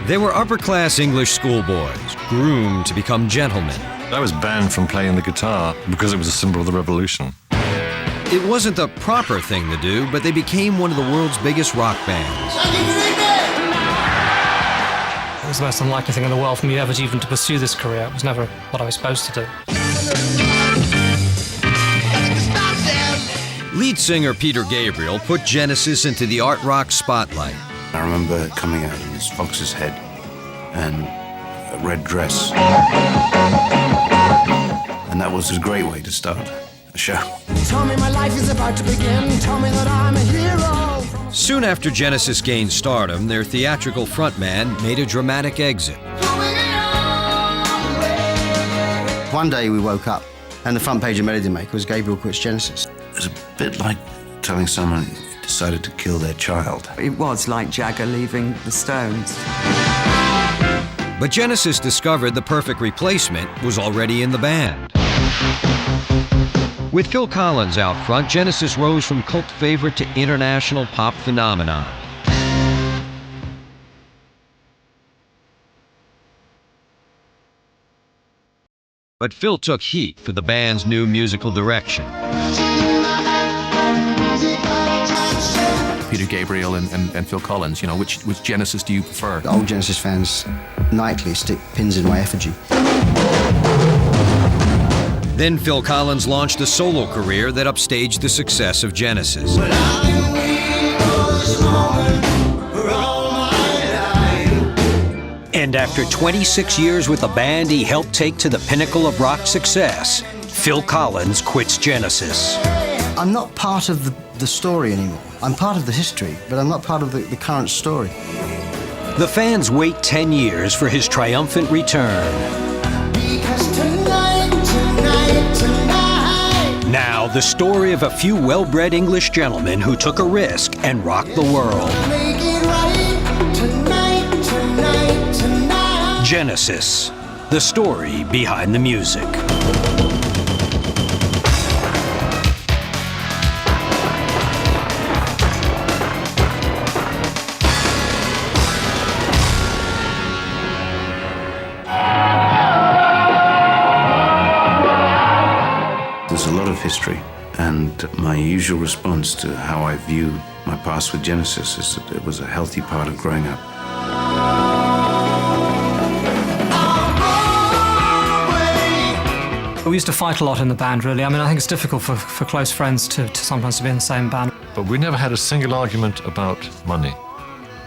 They were upper-class English schoolboys, groomed to become gentlemen. I was banned from playing the guitar because it was a symbol of the revolution. It wasn't the proper thing to do, but they became one of the world's biggest rock bands. It was the most unlikely thing in the world for me ever even to pursue this career. It was never what I was supposed to do. Lead singer Peter Gabriel put Genesis into the art rock spotlight. I remember coming out in this fox's head and a red dress. And that was a great way to start a show. Tell me my life is about to begin. Tell me that I'm a hero. Soon after Genesis gained stardom, their theatrical frontman made a dramatic exit. One day we woke up and the front page of Melody Maker was Gabriel quits Genesis. It was a bit like telling someone who decided to kill their child. It was like Jagger leaving the Stones. But Genesis discovered the perfect replacement was already in the band. With Phil Collins out front, Genesis rose from cult favorite to international pop phenomenon. But Phil took heat for the band's new musical direction. Peter Gabriel and Phil Collins, you know, which Genesis do you prefer? The old Genesis fans nightly stick pins in my effigy. Then Phil Collins launched a solo career that upstaged the success of Genesis. And after 26 years with the band he helped take to the pinnacle of rock success, Phil Collins quits Genesis. I'm not part of the story anymore. I'm part of the history, but I'm not part of the current story. The fans wait 10 years for his triumphant return. Now, the story of a few well-bred English gentlemen who took a risk and rocked the world. Genesis, the story behind the music. There's a lot of history, and my usual response to how I view my past with Genesis is that it was a healthy part of growing up. We used to fight a lot in the band, really. I mean, I think it's difficult for close friends to sometimes to be in the same band. But we never had a single argument about money.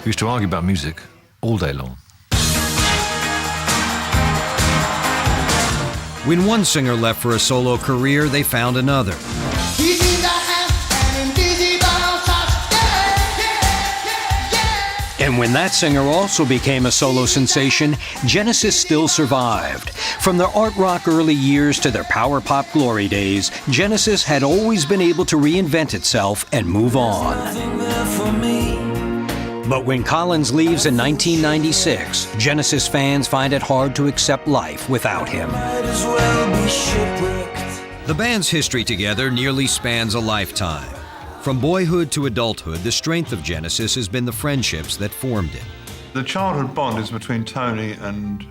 We used to argue about music all day long. When one singer left for a solo career, they found another. And when that singer also became a solo sensation, Genesis still survived. From their art rock early years to their power pop glory days, Genesis had always been able to reinvent itself and move on. But when Collins leaves in 1996, Genesis fans find it hard to accept life without him. The band's history together nearly spans a lifetime. From boyhood to adulthood, the strength of Genesis has been the friendships that formed it. The childhood bond is between Tony and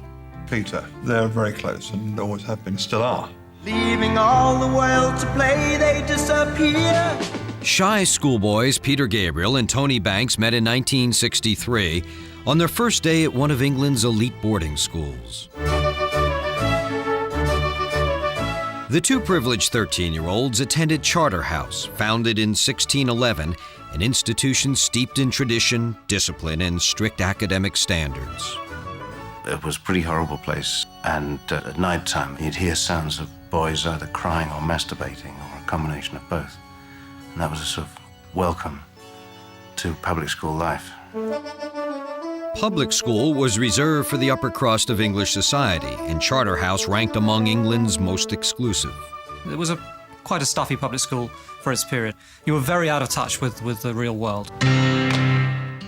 Peter. They're very close and always have been, still are. Leaving all the world to play, they disappear. Shy schoolboys Peter Gabriel and Tony Banks met in 1963 on their first day at one of England's elite boarding schools. The two privileged 13-year-olds attended Charterhouse, founded in 1611, an institution steeped in tradition, discipline, and strict academic standards. It was a pretty horrible place, and at night time you'd hear sounds of boys either crying or masturbating, or a combination of both. And that was a sort of welcome to public school life. Public school was reserved for the upper crust of English society, and Charterhouse ranked among England's most exclusive. It was quite a stuffy public school for its period. You were very out of touch with the real world.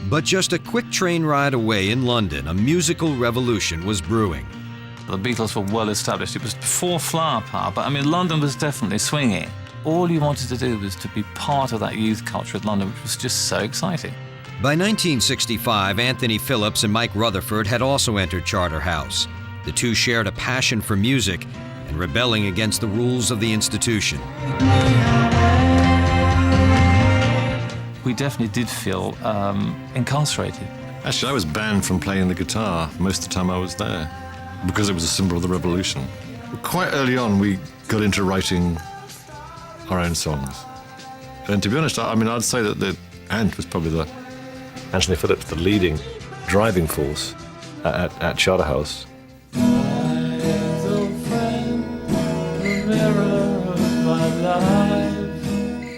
But just a quick train ride away in London, a musical revolution was brewing. The Beatles were well established. It was before flower power, but I mean, London was definitely swinging. All you wanted to do was to be part of that youth culture of London, which was just so exciting. By 1965, Anthony Phillips and Mike Rutherford had also entered Charterhouse. The two shared a passion for music and rebelling against the rules of the institution. We definitely did feel incarcerated. Actually, I was banned from playing the guitar most of the time I was there because it was a symbol of the revolution. Quite early on, we got into writing our own songs. And to be honest, I mean, I'd say that Ant was probably Anthony Phillips, the leading driving force at Charterhouse.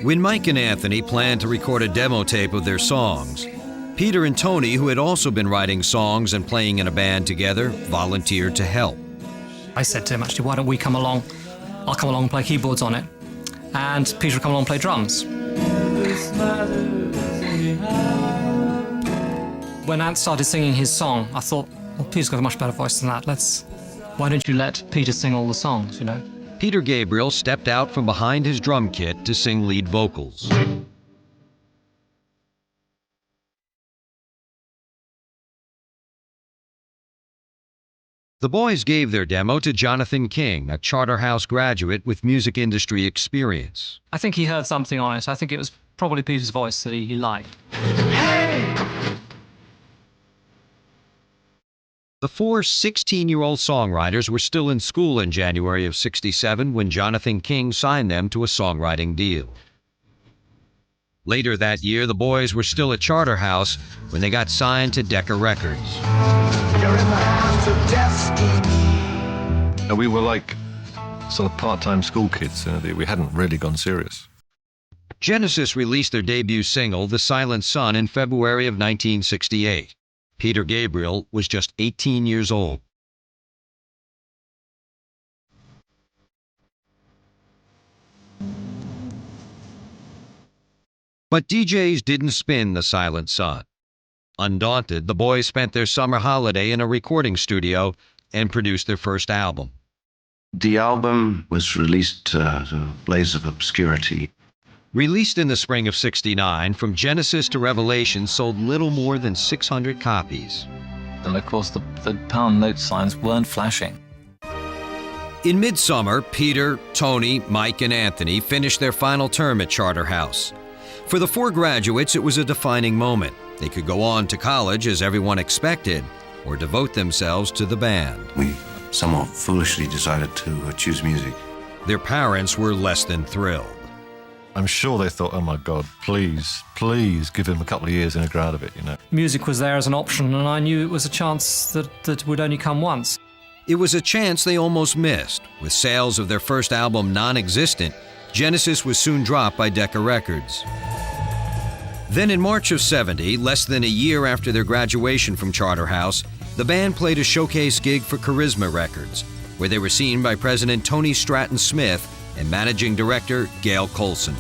When Mike and Anthony planned to record a demo tape of their songs, Peter and Tony, who had also been writing songs and playing in a band together, volunteered to help. I said to him, actually, why don't we come along? I'll come along and play keyboards on it. And Peter will come along and play drums. When Ant started singing his song, I thought, well, Peter's got a much better voice than that. Why don't you let Peter sing all the songs, you know? Peter Gabriel stepped out from behind his drum kit to sing lead vocals. The boys gave their demo to Jonathan King, a Charterhouse graduate with music industry experience. I think he heard something on it. I think it was probably Peter's voice that he liked. The four 16-year-old songwriters were still in school in January of '67 when Jonathan King signed them to a songwriting deal. Later that year, the boys were still at Charterhouse when they got signed to Decca Records. And we were like sort of part-time school kids. We hadn't really gone serious. Genesis released their debut single, The Silent Sun, in February of 1968. Peter Gabriel was just 18 years old. But DJs didn't spin The Silent Sun. Undaunted, the boys spent their summer holiday in a recording studio and produced their first album. The album was released to a blaze of obscurity. Released in the spring of '69, From Genesis to Revelation sold little more than 600 copies. And of course, the pound note signs weren't flashing. In midsummer, Peter, Tony, Mike, and Anthony finished their final term at Charterhouse. For the four graduates, it was a defining moment. They could go on to college as everyone expected, or devote themselves to the band. We somewhat foolishly decided to choose music. Their parents were less than thrilled. I'm sure they thought, oh my God, please give him a couple of years and he'll grow out of it, you know. Music was there as an option, and I knew it was a chance that would only come once. It was a chance they almost missed. With sales of their first album non-existent, Genesis was soon dropped by Decca Records. Then in March of '70, less than a year after their graduation from Charterhouse, the band played a showcase gig for Charisma Records, where they were seen by President Tony Stratton Smith and Managing Director Gail Coulson.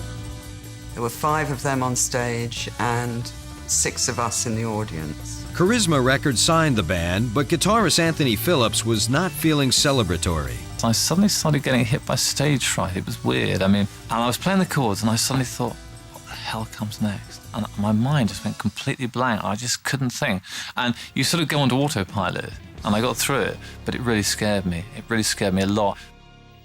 There were 5 of them on stage and 6 of us in the audience. Charisma Records signed the band, but guitarist Anthony Phillips was not feeling celebratory. I suddenly started getting hit by stage fright. It was weird. And I was playing the chords and I suddenly thought, what the hell comes next? And my mind just went completely blank. I just couldn't think. And you sort of go onto autopilot, and I got through it, but it really scared me. It really scared me a lot.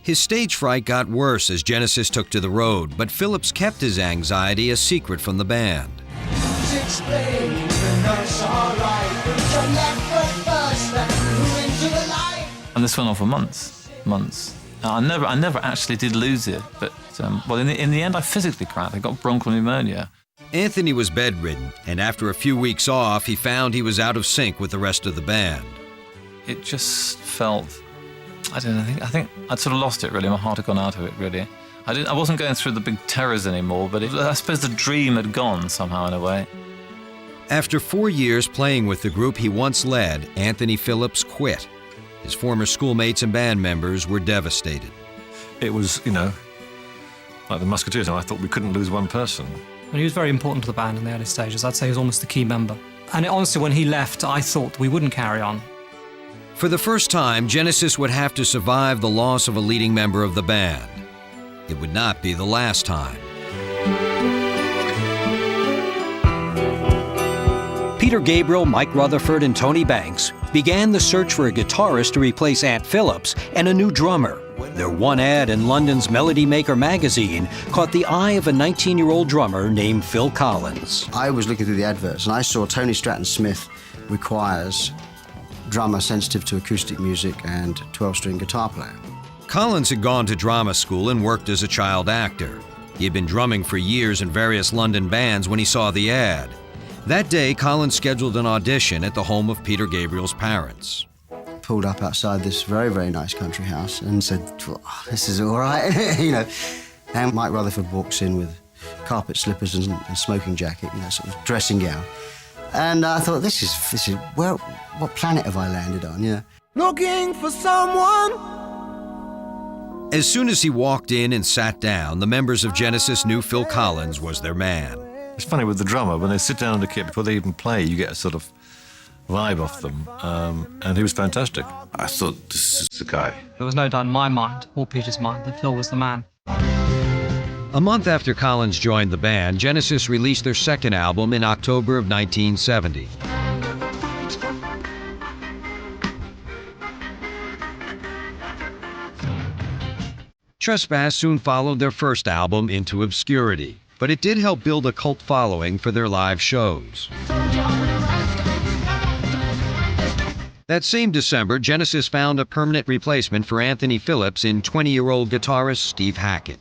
His stage fright got worse as Genesis took to the road, but Phillips kept his anxiety a secret from the band. And this went on for months. I never actually did lose it, but in the end I physically cracked. I got bronchial pneumonia. Anthony was bedridden, and after a few weeks off, he found he was out of sync with the rest of the band. It just felt, I don't know, I think I'd sort of lost it really. My heart had gone out of it really. I wasn't going through the big terrors anymore, but I suppose the dream had gone somehow in a way. After 4 years playing with the group he once led, Anthony Phillips quit. His former schoolmates and band members were devastated. It was, like the Musketeers, and I thought we couldn't lose one person. And he was very important to the band in the early stages. I'd say he was almost the key member. And honestly, when he left, I thought we wouldn't carry on. For the first time, Genesis would have to survive the loss of a leading member of the band. It would not be the last time. Peter Gabriel, Mike Rutherford, and Tony Banks began the search for a guitarist to replace Ant Phillips and a new drummer. Their one ad in London's Melody Maker magazine caught the eye of a 19-year-old drummer named Phil Collins. I was looking through the adverts and I saw Tony Stratton Smith requires drummer sensitive to acoustic music and 12-string guitar player. Collins had gone to drama school and worked as a child actor. He had been drumming for years in various London bands when he saw the ad. That day, Collins scheduled an audition at the home of Peter Gabriel's parents. Pulled up outside this very, very nice country house and said, oh, this is all right, you know. And Mike Rutherford walks in with carpet slippers and smoking jacket, you know, sort of dressing gown. And I thought, this is what planet have I landed on, you know? Looking for someone. As soon as he walked in and sat down, the members of Genesis knew Phil Collins was their man. It's funny with the drummer, when they sit down on the kit before they even play, you get a sort of vibe off them, and he was fantastic. I thought, this is the guy. There was no doubt in my mind, or Peter's mind, that Phil was the man. A month after Collins joined the band, Genesis released their second album in October of 1970. Trespass soon followed their first album into obscurity, but it did help build a cult following for their live shows. That same December, Genesis found a permanent replacement for Anthony Phillips in 20-year-old guitarist Steve Hackett.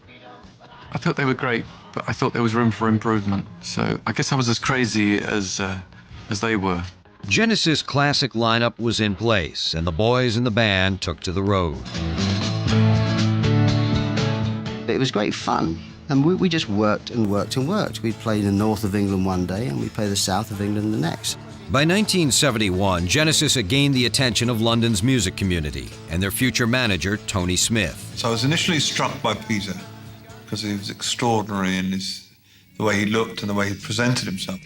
I thought they were great, but I thought there was room for improvement. So I guess I was as crazy as they were. Genesis' classic lineup was in place, and the boys in the band took to the road. It was great fun. And we just worked and worked and worked. We'd play in the north of England one day, and we'd play the south of England the next. By 1971, Genesis had gained the attention of London's music community and their future manager, Tony Smith. So I was initially struck by Peter because he was extraordinary in the way he looked and the way he presented himself.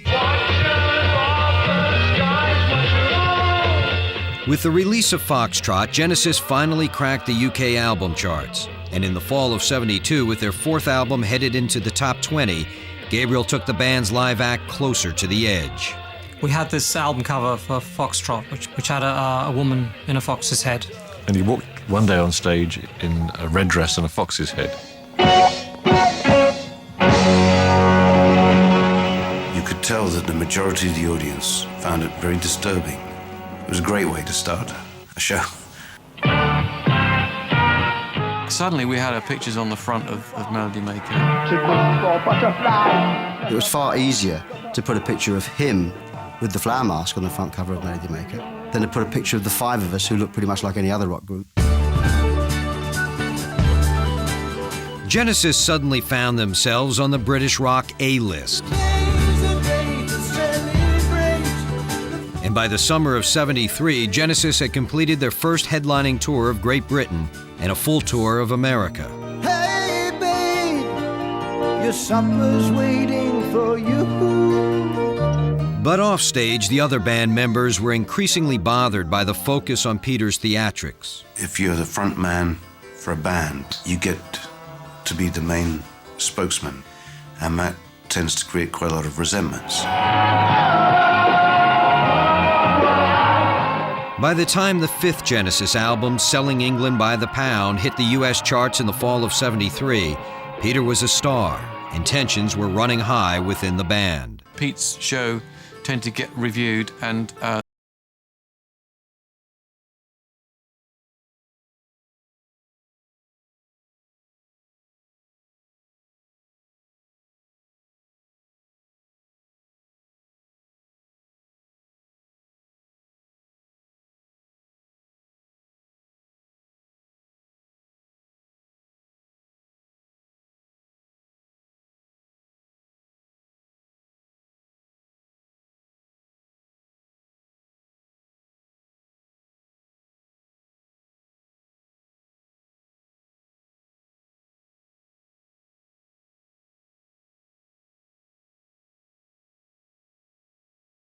With the release of Foxtrot, Genesis finally cracked the UK album charts. And in the fall of '72, with their fourth album headed into the top 20, Gabriel took the band's live act closer to the edge. We had this album cover for Foxtrot, which had a woman in a fox's head. And he walked one day on stage in a red dress and a fox's head. You could tell that the majority of the audience found it very disturbing. It was a great way to start a show. Suddenly we had our pictures on the front of Melody Maker. It was far easier to put a picture of him with the flower mask on the front cover of Melody Maker than to put a picture of the five of us who look pretty much like any other rock group. Genesis suddenly found themselves on the British rock A-list. And by the summer of '73, Genesis had completed their first headlining tour of Great Britain and a full tour of America. Hey, babe, your supper's waiting for you. But offstage, the other band members were increasingly bothered by the focus on Peter's theatrics. If you're the front man for a band, you get to be the main spokesman, and that tends to create quite a lot of resentments. By the time the fifth Genesis album, Selling England by the Pound, hit the US charts in the fall of '73, Peter was a star, and tensions were running high within the band. Pete's show tended to get reviewed, and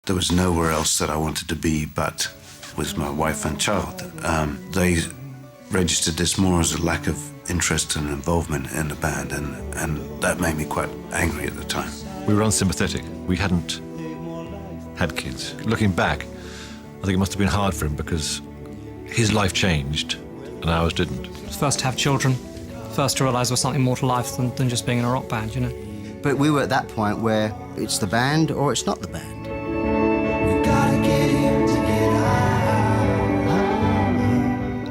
There was nowhere else that I wanted to be but with my wife and child. They registered this more as a lack of interest and involvement in the band, and that made me quite angry at the time. We were unsympathetic. We hadn't had kids. Looking back, I think it must have been hard for him because his life changed and ours didn't. First to have children, first to realise there was something more to life than just being in a rock band, you know. But we were at that point where it's the band or it's not the band.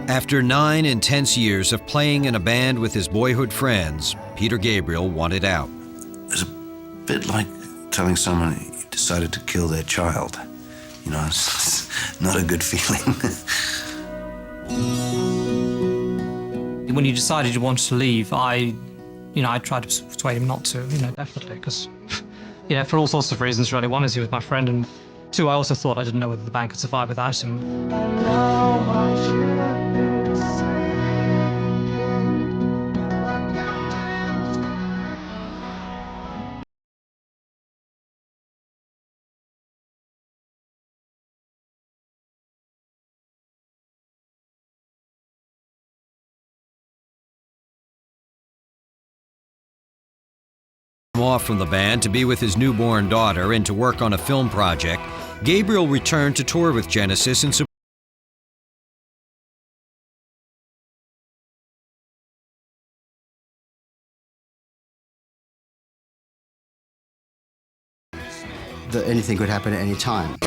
After 9 intense years of playing in a band with his boyhood friends, Peter Gabriel wanted out. It's a bit like telling someone you decided to kill their child. You know, it's not a good feeling. When you decided you wanted to leave, I tried to persuade him not to, definitely, because, for all sorts of reasons, really. One is he was my friend, and two, I also thought I didn't know whether the band could survive without him. Off from the band to be with his newborn daughter and to work on a film project, Gabriel returned to tour with Genesis and that anything could happen at any time.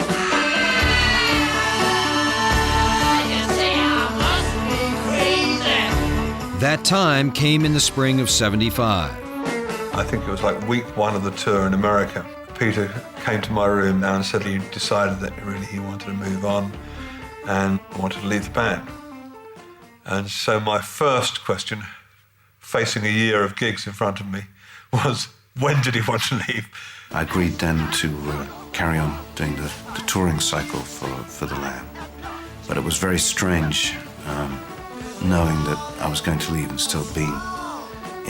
That time came in the spring of '75. I think it was like week one of the tour in America. Peter came to my room and said he decided that really he wanted to move on and wanted to leave the band. And so my first question, facing a year of gigs in front of me, was, when did he want to leave? I agreed then to carry on doing the touring cycle for the Lamb. But it was very strange knowing that I was going to leave and still be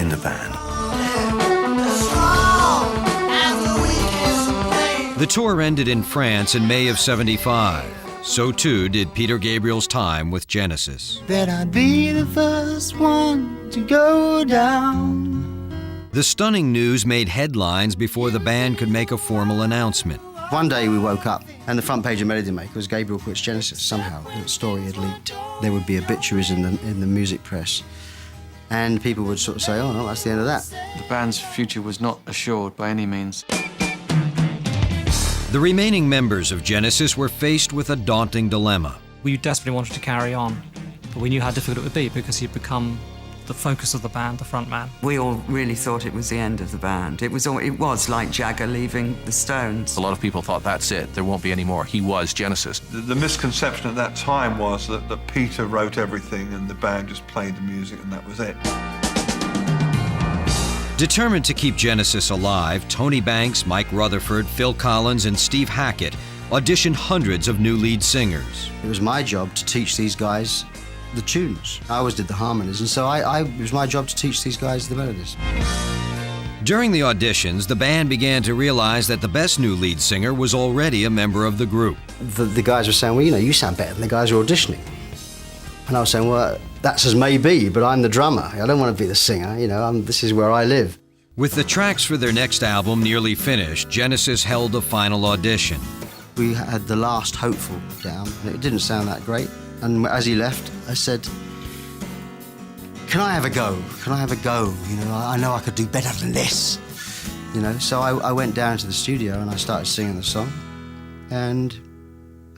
in the band. The tour ended in France in May of '75. So too did Peter Gabriel's time with Genesis. That I'd be the first one to go down. The stunning news made headlines before the band could make a formal announcement. One day we woke up and the front page of Melody Maker was Gabriel quits Genesis. Somehow the story had leaked. There would be obituaries in the music press. And people would sort of say, oh no, that's the end of that. The band's future was not assured by any means. The remaining members of Genesis were faced with a daunting dilemma. We desperately wanted to carry on, but we knew how difficult it would be because he'd become the focus of the band, the front man. We all really thought it was the end of the band. It was like Jagger leaving the Stones. A lot of people thought, that's it, there won't be any more. He was Genesis. The misconception at that time was that Peter wrote everything and the band just played the music and that was it. Determined to keep Genesis alive, Tony Banks, Mike Rutherford, Phil Collins, and Steve Hackett auditioned hundreds of new lead singers. It was my job to teach these guys the tunes. I always did the harmonies, and so it was my job to teach these guys the melodies. During the auditions, the band began to realize that the best new lead singer was already a member of the group. The guys were saying, well, you sound better than the guys who are auditioning. And I was saying, well, that's as may be, but I'm the drummer. I don't want to be the singer, this is where I live. With the tracks for their next album nearly finished, Genesis held a final audition. We had The Last Hopeful down, and it didn't sound that great. And as he left, I said, can I have a go? Can I have a go? I know I could do better than this. So I went down to the studio and I started singing the song. And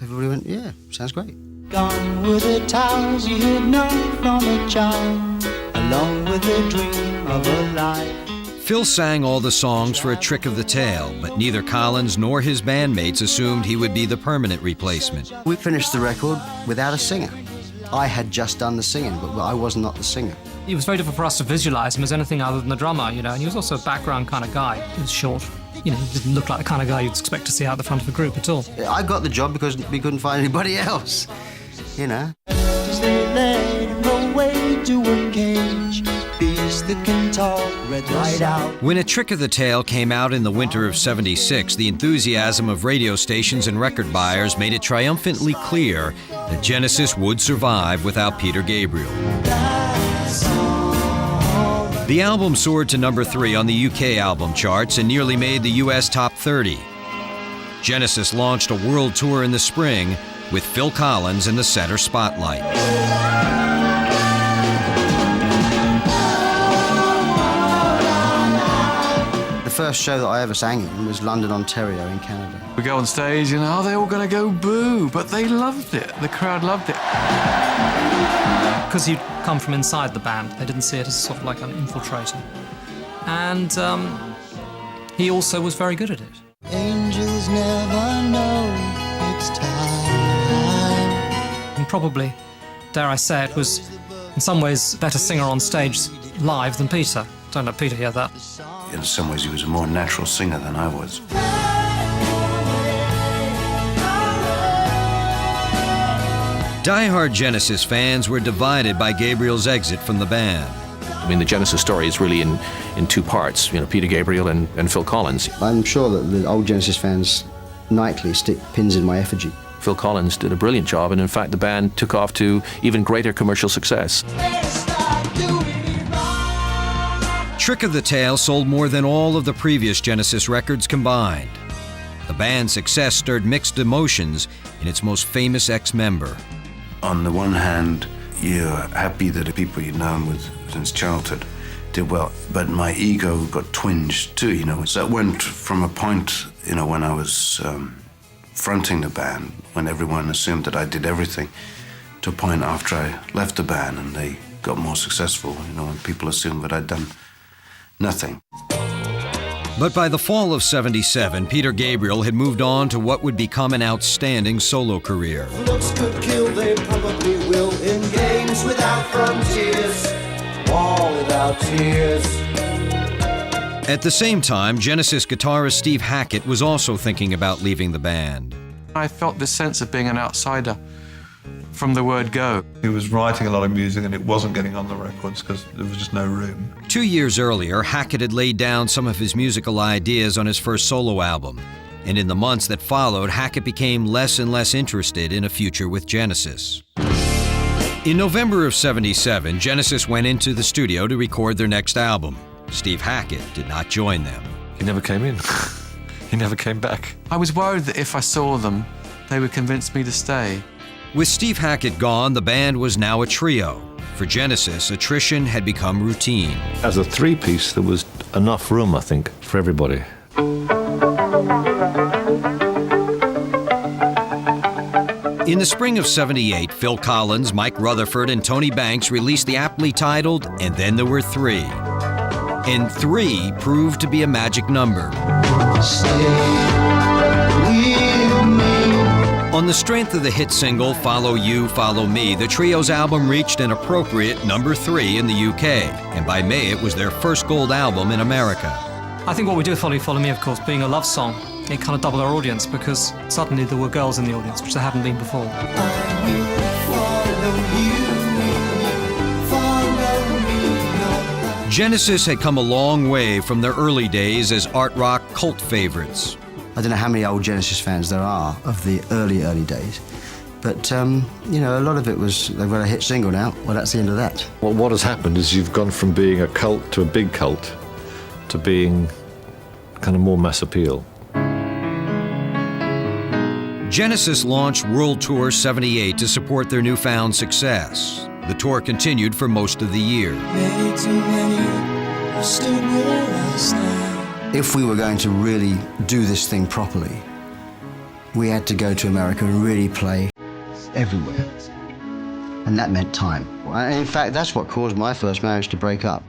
everybody went, yeah, sounds great. Gone with the towers you had known from a child, along with the dream of a life. Phil sang all the songs for A Trick of the Tail, but neither Collins nor his bandmates assumed he would be the permanent replacement. We finished the record without a singer. I had just done the singing, but I was not the singer. It was very difficult for us to visualize him as anything other than the drummer, and he was also a background kind of guy. He was short. He didn't look like the kind of guy you'd expect to see out the front of a group at all. I got the job because we couldn't find anybody else, They led him away to a cage. Beast that can talk, read right out. When A Trick of the Tail came out in the winter of '76, the enthusiasm of radio stations and record buyers made it triumphantly clear that Genesis would survive without Peter Gabriel. The album soared to number 3 on the UK album charts and nearly made the US top 30. Genesis launched a world tour in the spring with Phil Collins in the center spotlight. The first show that I ever sang in was London, Ontario in Canada. We go on stage and, oh, they're all going to go boo, but they loved it. The crowd loved it. Because you'd come from inside the band, they didn't see it as sort of like an infiltrator. And he also was very good at it. Angels never know it's time. And probably, dare I say it, was in some ways a better singer on stage live than Peter. Don't let Peter hear that. In some ways, he was a more natural singer than I was. Die-hard Genesis fans were divided by Gabriel's exit from the band. I mean, the Genesis story is really in two parts, you know, Peter Gabriel and Phil Collins. I'm sure that the old Genesis fans nightly stick pins in my effigy. Phil Collins did a brilliant job, and in fact, the band took off to even greater commercial success. Trick of the Tail sold more than all of the previous Genesis records combined. The band's success stirred mixed emotions in its most famous ex-member. On the one hand, you're happy that the people you've known with since childhood did well, but my ego got twinged too, you know. So it went from a point, you know, when I was fronting the band, when everyone assumed that I did everything, to a point after I left the band and they got more successful, you know, when people assumed that I'd done nothing. But by the fall of '77, Peter Gabriel had moved on to what would become an outstanding solo career. Looks could kill, they probably will. In games without frontiers, war without tears. At the same time, Genesis guitarist Steve Hackett was also thinking about leaving the band. I felt this sense of being an outsider from the word go. He was writing a lot of music and it wasn't getting on the records because there was just no room. 2 years earlier, Hackett had laid down some of his musical ideas on his first solo album. And in the months that followed, Hackett became less and less interested in a future with Genesis. In November of '77, Genesis went into the studio to record their next album. Steve Hackett did not join them. He never came in. He never came back. I was worried that if I saw them, they would convince me to stay. With Steve Hackett gone, the band was now a trio. For Genesis, attrition had become routine. As a three-piece, there was enough room, I think, for everybody. In the spring of '78, Phil Collins, Mike Rutherford, and Tony Banks released the aptly titled And Then There Were Three. And 3 proved to be a magic number. On the strength of the hit single Follow You, Follow Me, the trio's album reached an appropriate number 3 in the UK, and by May it was their first gold album in America. I think what we did with Follow You, Follow Me, of course, being a love song, it kind of doubled our audience because suddenly there were girls in the audience, which there hadn't been before. Genesis had come a long way from their early days as art rock cult favorites. I don't know how many old Genesis fans there are of the early days, but you know, a lot of it was they've got a hit single now. Well, that's the end of that. Well, what has happened is you've gone from being a cult to a big cult to being kind of more mass appeal. Genesis launched World Tour '78 to support their newfound success. The tour continued for most of the year. Many too many have stood with us now. If we were going to really do this thing properly, we had to go to America and really play everywhere. And that meant time. In fact, that's what caused my first marriage to break up.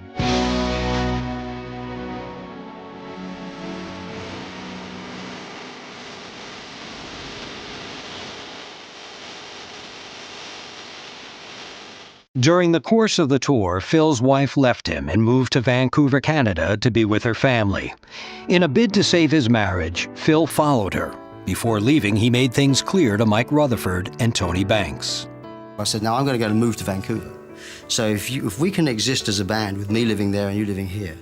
During the course of the tour, Phil's wife left him and moved to Vancouver, Canada to be with her family. In a bid to save his marriage, Phil followed her. Before leaving, he made things clear to Mike Rutherford and Tony Banks. I said, now I'm going to go and move to Vancouver. So if we can exist as a band with me living there and you living here,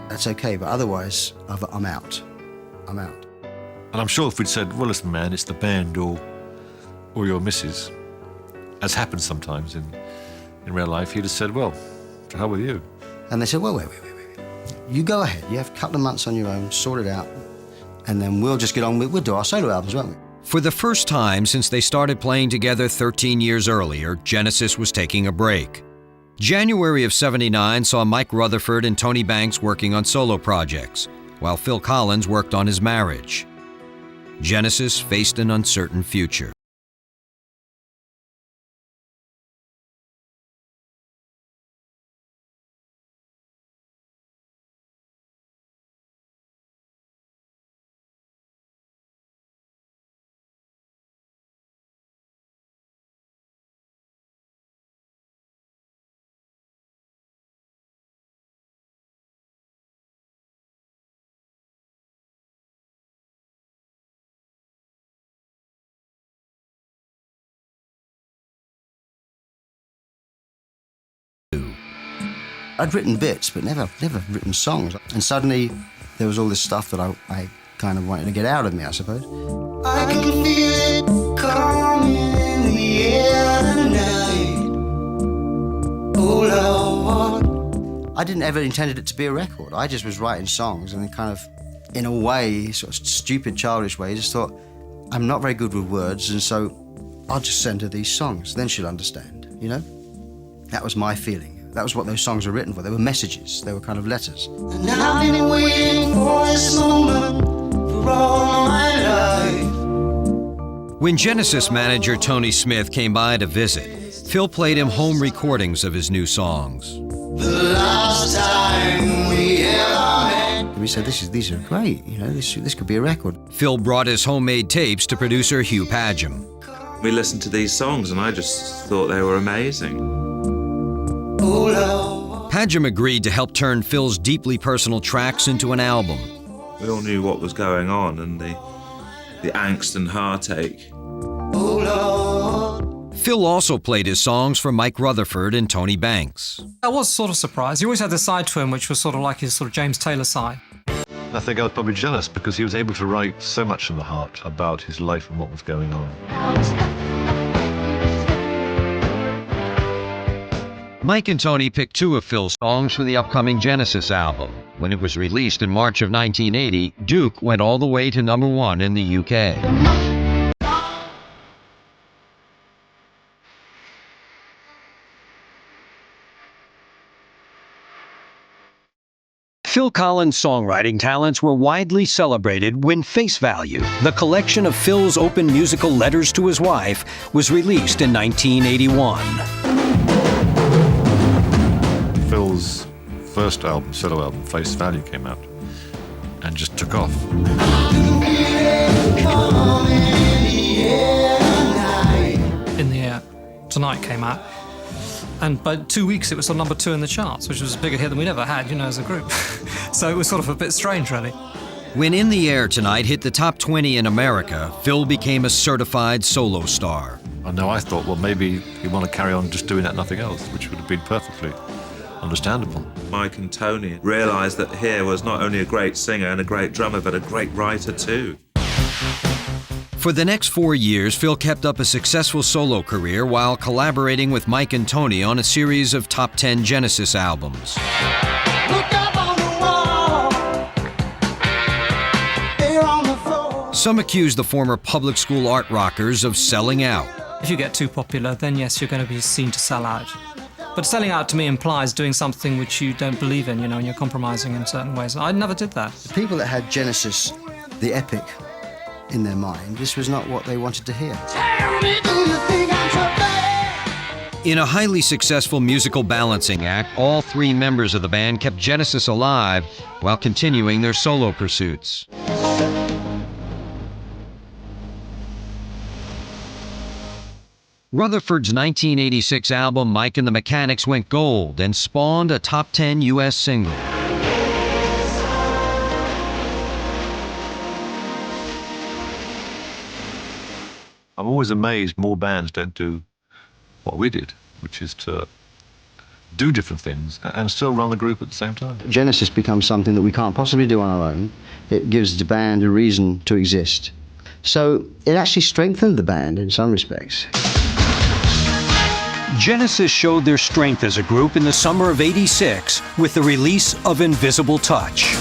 that's okay, but otherwise, I'm out. I'm out. And I'm sure if we'd said, well, listen, man, it's the band or your missus, as happens sometimes in real life, he'd have said, well, to hell with you. And they said, well, wait. You go ahead. You have a couple of months on your own, sort it out. and then we'll just get on with, we'll do our solo albums, won't we? For the first time since they started playing together 13 years earlier, Genesis was taking a break. January of '79 saw Mike Rutherford and Tony Banks working on solo projects, while Phil Collins worked on his marriage. Genesis faced an uncertain future. I'd written bits, but never written songs. And suddenly, there was all this stuff that I kind of wanted to get out of me, I suppose. I can feel it coming in the air tonight. Oh Lord. I didn't ever intended it to be a record. I just was writing songs and then kind of, in a way, sort of stupid, childish way, just thought, I'm not very good with words, and so I'll just send her these songs, then she'll understand, you know? That was my feeling. That was what those songs were written for. They were messages. They were kind of letters. And I've been waiting for this moment for all my life. When Genesis manager Tony Smith came by to visit, Phil played him home recordings of his new songs. The last time we ever met. We said, these are great, you know, this could be a record. Phil brought his homemade tapes to producer Hugh Padgham. We listened to these songs and I just thought they were amazing. Padgham agreed to help turn Phil's deeply personal tracks into an album. We all knew what was going on and the angst and heartache. Phil also played his songs for Mike Rutherford and Tony Banks. I was sort of surprised. He always had this side to him, which was sort of like his sort of James Taylor side. I think I was probably jealous because he was able to write so much from the heart about his life and what was going on. Mike and Tony picked two of Phil's songs for the upcoming Genesis album. When it was released in March of 1980, Duke went all the way to #1 in the UK. Phil Collins' songwriting talents were widely celebrated when Face Value, the collection of Phil's open musical letters to his wife, was released in 1981. Phil's first album, solo album, Face Value, came out and just took off. In the Air Tonight came out. And by 2 weeks it was on #2 in the charts, which was a bigger hit than we'd ever had, you know, as a group. So it was sort of a bit strange, really. When In the Air Tonight hit the top 20 in America, Phil became a certified solo star. I know I thought, well, maybe he'd want to carry on just doing that, nothing else, which would have been perfectly understandable. Mike and Tony realised that here was not only a great singer and a great drummer, but a great writer too. For the next 4 years, Phil kept up a successful solo career while collaborating with Mike and Tony on a series of top 10 Genesis albums. Some accuse the former public school art rockers of selling out. If you get too popular, then yes, you're going to be seen to sell out. But selling out to me implies doing something which you don't believe in, you know, and you're compromising in certain ways. I never did that. The people that had Genesis, the epic, in their mind, this was not what they wanted to hear. In a highly successful musical balancing act, all three members of the band kept Genesis alive while continuing their solo pursuits. Rutherford's 1986 album Mike and the Mechanics went gold and spawned a top 10 U.S. single. I'm always amazed more bands don't do what we did, which is to do different things and still run the group at the same time. Genesis becomes something that we can't possibly do on our own. It gives the band a reason to exist. So it actually strengthened the band in some respects. Genesis showed their strength as a group in the summer of '86 with the release of Invisible Touch.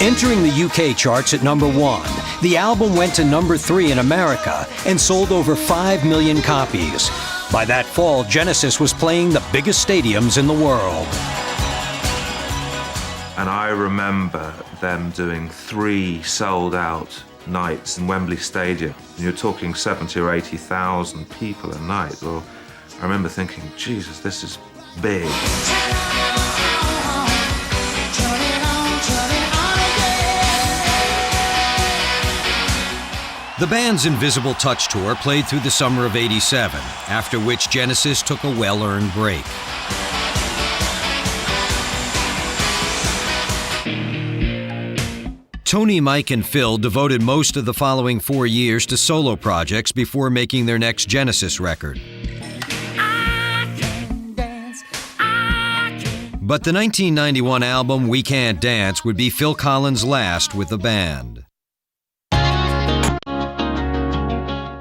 Entering the UK charts at number 1, the album went to number 3 in America and sold over 5 million copies. By that fall, Genesis was playing the biggest stadiums in the world. And I remember them doing 3 sold-out nights in Wembley Stadium. And you're talking 70 or 80,000 people a night. Well, I remember thinking, Jesus, this is big. The band's Invisible Touch tour played through the summer of '87, after which Genesis took a well-earned break. Tony, Mike, and Phil devoted most of the following 4 years to solo projects before making their next Genesis record. But the 1991 album We Can't Dance would be Phil Collins' last with the band.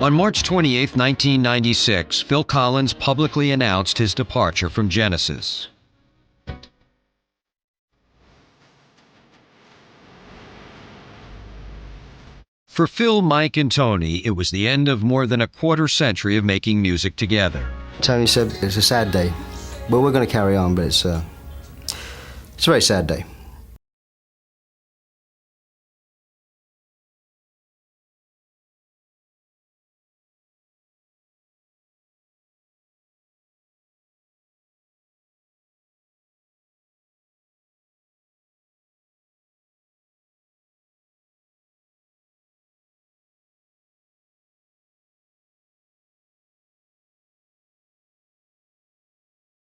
On March 28, 1996, Phil Collins publicly announced his departure from Genesis. For Phil, Mike, and Tony, it was the end of more than a quarter-century of making music together. Tony said, it's a sad day. Well, we're going to carry on, but it's a very sad day.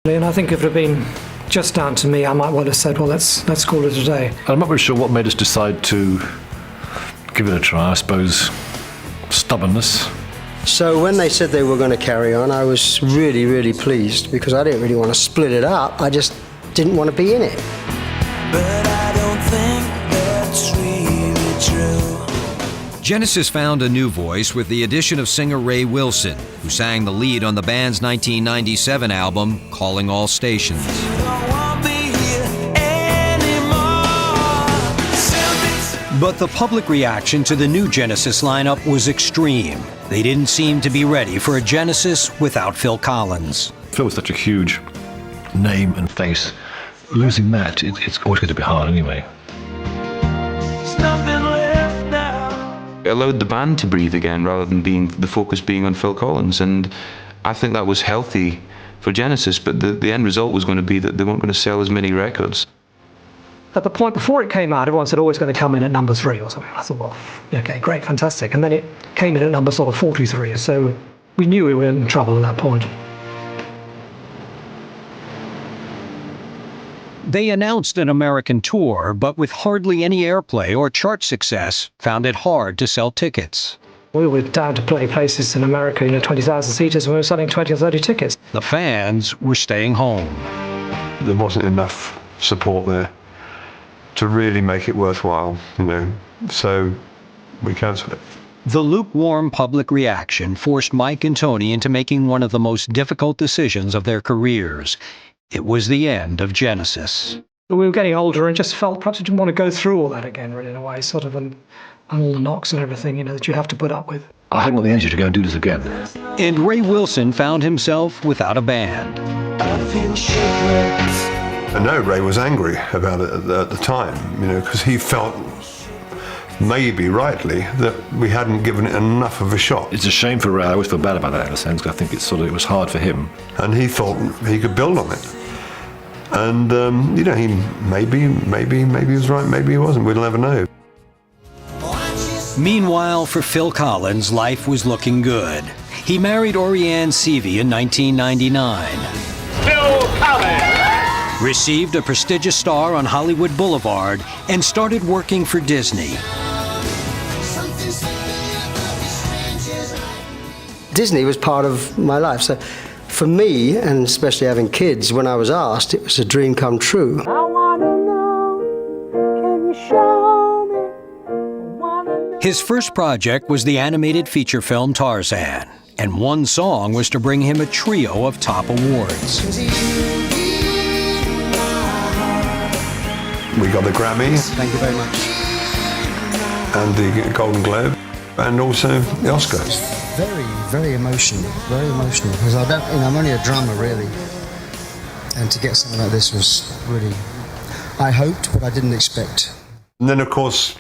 And I think if it had been just down to me, I might well have said, well, let's call it a day. I'm not really sure what made us decide to give it a try. I suppose stubbornness. So when they said they were going to carry on, I was really, really pleased because I didn't really want to split it up. I just didn't want to be in it. But I don't think that's really true. Genesis found a new voice with the addition of singer Ray Wilson, who sang the lead on the band's 1997 album, Calling All Stations. But the public reaction to the new Genesis lineup was extreme. They didn't seem to be ready for a Genesis without Phil Collins. Phil was such a huge name and face. Losing that, it's always going to be hard anyway. It allowed the band to breathe again rather than the focus being on Phil Collins, and I think that was healthy for Genesis, but the end result was going to be that they weren't going to sell as many records. At the point before it came out, everyone said, oh, it's going to come in at number 3 or something. I thought, well, okay, great, fantastic. And then it came in at number sort of 43, so we knew we were in trouble at that point. They announced an American tour, but with hardly any airplay or chart success, found it hard to sell tickets. We were down to play places in America, 20,000 seaters, and we were selling 20 or 30 tickets. The fans were staying home. There wasn't enough support there to really make it worthwhile, so we cancelled it. The lukewarm public reaction forced Mike and Tony into making one of the most difficult decisions of their careers. It was the end of Genesis. We were getting older and just felt perhaps we didn't want to go through all that again, really, in a way, sort of, and all the knocks and everything, that you have to put up with. I haven't got the energy to go and do this again. And Ray Wilson found himself without a band. I know Ray was angry about it at the time, because he felt, maybe rightly, that we hadn't given it enough of a shot. It's a shame for Ray. I always feel bad about that in a sense, because I think it was hard for him. And he thought he could build on it. And, he maybe he was right, maybe he wasn't. We'll never know. Meanwhile, for Phil Collins, life was looking good. He married Orianne Seavey in 1999. Phil Collins! Received a prestigious star on Hollywood Boulevard and started working for Disney. Disney was part of my life, so for me, and especially having kids, when I was asked, it was a dream come true. I wanna know, can you show me? His first project was the animated feature film Tarzan, and one song was to bring him a trio of top awards. We got the Grammy. Thank you very much. and the Golden Globe, and also the Oscar. Very, very emotional, because I'm only a drummer, really. And to get something like this was really, I hoped, but I didn't expect. And then, of course,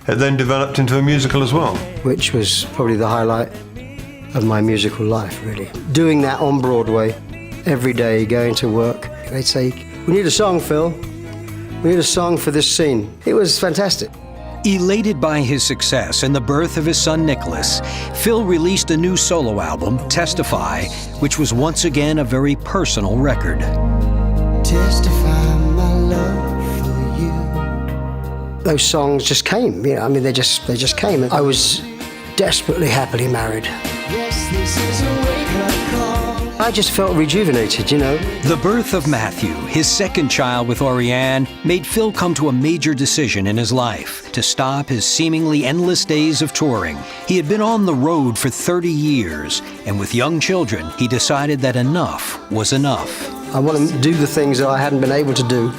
it then developed into a musical as well. Which was probably the highlight of my musical life, really. Doing that on Broadway, every day, going to work. They'd say, "We need a song, Phil. We need a song for this scene." It was fantastic. Elated by his success and the birth of his son Nicholas, Phil released a new solo album, Testify, which was once again a very personal record. Testify my love for you. Those songs just came, you know, I mean, they just came. I was desperately happily married. Yes, this is a wake-up call. I just felt rejuvenated, you know. The birth of Matthew, his second child with Oriane, made Phil come to a major decision in his life: to stop his seemingly endless days of touring. He had been on the road for 30 years, and with young children, he decided that enough was enough. I want to do the things that I hadn't been able to do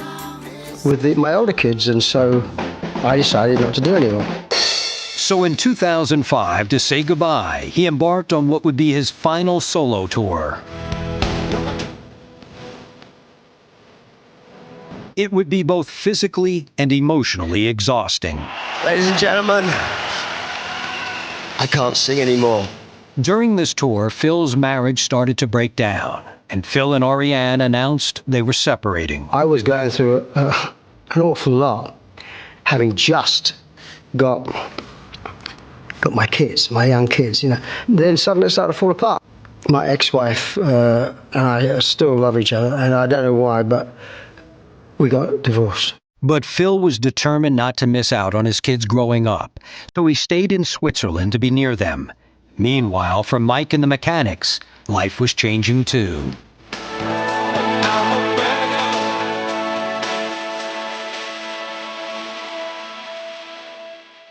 with my older kids, and so I decided not to do anymore. So in 2005, to say goodbye, he embarked on what would be his final solo tour. It would be both physically and emotionally exhausting. Ladies and gentlemen, I can't sing anymore. During this tour, Phil's marriage started to break down, and Phil and Oriane announced they were separating. I was going through an awful lot, having just got my kids, my young kids, you know. Then suddenly it started to fall apart. My ex-wife and I still love each other, and I don't know why, but we got divorced. But Phil was determined not to miss out on his kids growing up, so he stayed in Switzerland to be near them. Meanwhile, for Mike and the Mechanics, life was changing too.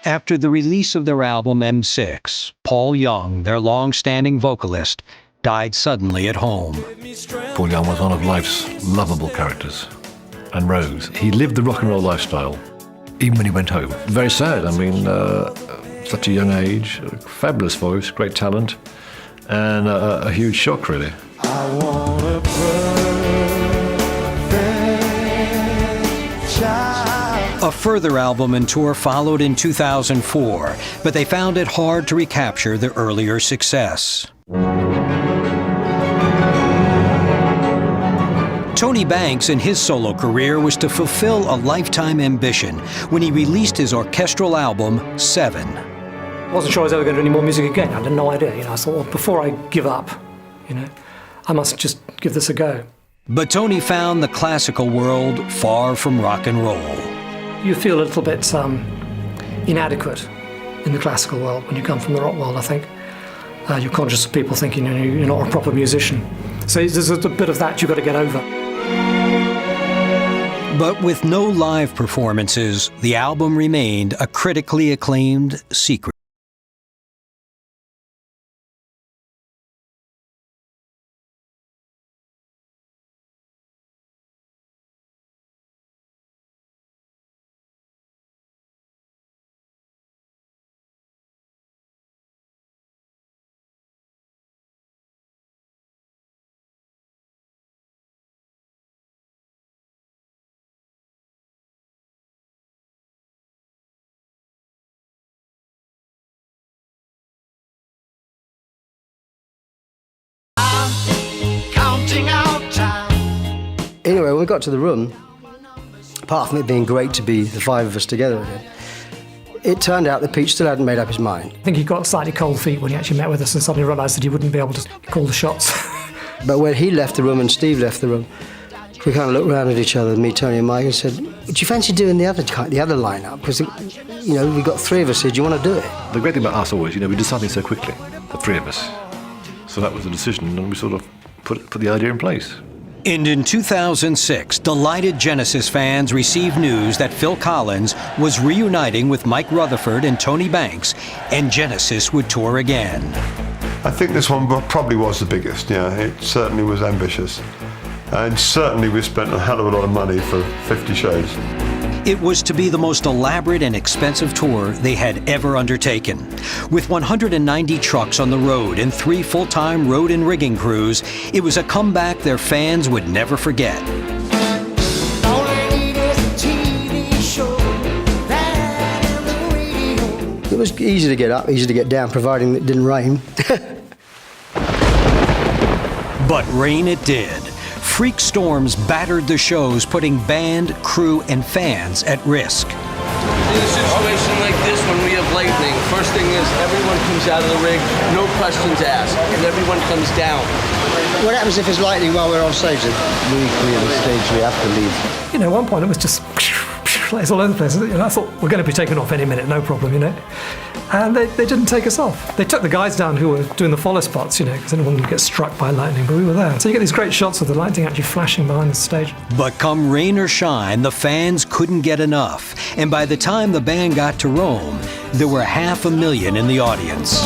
After the release of their album M6, Paul Young, their long-standing vocalist, died suddenly at home. Paul Young was one of life's lovable characters. And Rose, he lived the rock and roll lifestyle, even when he went home. Very sad, I mean, such a young age, fabulous voice, great talent, and a huge shock, really. I want a perfect child. A further album and tour followed in 2004, but they found it hard to recapture their earlier success. Tony Banks in his solo career was to fulfill a lifetime ambition when he released his orchestral album, 7. I wasn't sure I was ever going to do any more music again. I had no idea. You know, I thought, well, before I give up, you know, I must just give this a go. But Tony found the classical world far from rock and roll. You feel a little bit inadequate in the classical world when you come from the rock world, I think. You're conscious of people thinking you're not a proper musician. So there's a bit of that you've got to get over. But with no live performances, the album remained a critically acclaimed secret. Anyway, when we got to the room, apart from it being great to be the 5 of us together again, it turned out that Pete still hadn't made up his mind. I think he got slightly cold feet when he actually met with us and suddenly realised that he wouldn't be able to call the shots. But when he left the room and Steve left the room, we kind of looked around at each other, me, Tony and Mike, and said, "Would you fancy doing the other lineup? Because, you know, we've got 3 of us here, do you want to do it?" The great thing about us always, you know, we did something so quickly, the 3 of us. So that was the decision, and we sort of put the idea in place. And in 2006, delighted Genesis fans received news that Phil Collins was reuniting with Mike Rutherford and Tony Banks, and Genesis would tour again. I think this one probably was the biggest, yeah. It certainly was ambitious. And certainly we spent a hell of a lot of money for 50 shows. It was to be the most elaborate and expensive tour they had ever undertaken. With 190 trucks on the road and 3 full-time road and rigging crews, it was a comeback their fans would never forget. It was easy to get up, easy to get down, providing it didn't rain. But rain it did. Freak storms battered the shows, putting band, crew, and fans at risk. In a situation like this, when we have lightning, first thing is everyone comes out of the rig, no questions asked, and everyone comes down. What happens if it's lightning while we're on stage? We clear the stage, we have to leave. You know, at one point it was just it's all over the place. You know, I thought we're going to be taken off any minute, no problem, you know. And they didn't take us off. They took the guys down who were doing the follow spots, you know, because anyone would get struck by lightning, but we were there. So you get these great shots of the lightning actually flashing behind the stage. But come rain or shine, the fans couldn't get enough. And by the time the band got to Rome, there were 500,000 in the audience.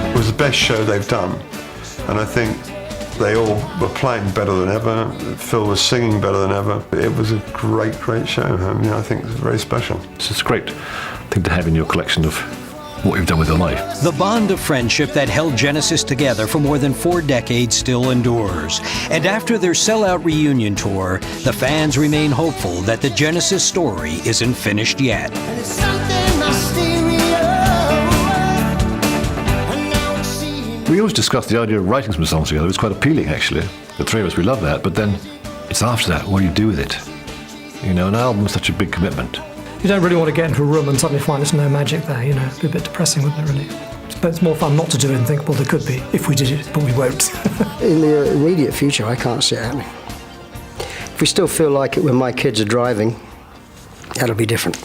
It was the best show they've done. And I think they all were playing better than ever. Phil was singing better than ever. It was a great, great show. I mean, I think it was very special. It's a great thing to have in your collection of what you've done with your life. The bond of friendship that held Genesis together for more than 4 decades still endures. And after their sellout reunion tour, the fans remain hopeful that the Genesis story isn't finished yet. We always discussed the idea of writing some songs together. It's quite appealing, actually. The three of us, we love that. But then it's after that, what do you do with it? You know, an album is such a big commitment. You don't really want to get into a room and suddenly find there's no magic there, you know. It'd be a bit depressing, wouldn't it, really? But it's more fun not to do it and think, well, there could be if we did it, but we won't. In the immediate future, I can't see it happening. If we still feel like it when my kids are driving, that'll be different.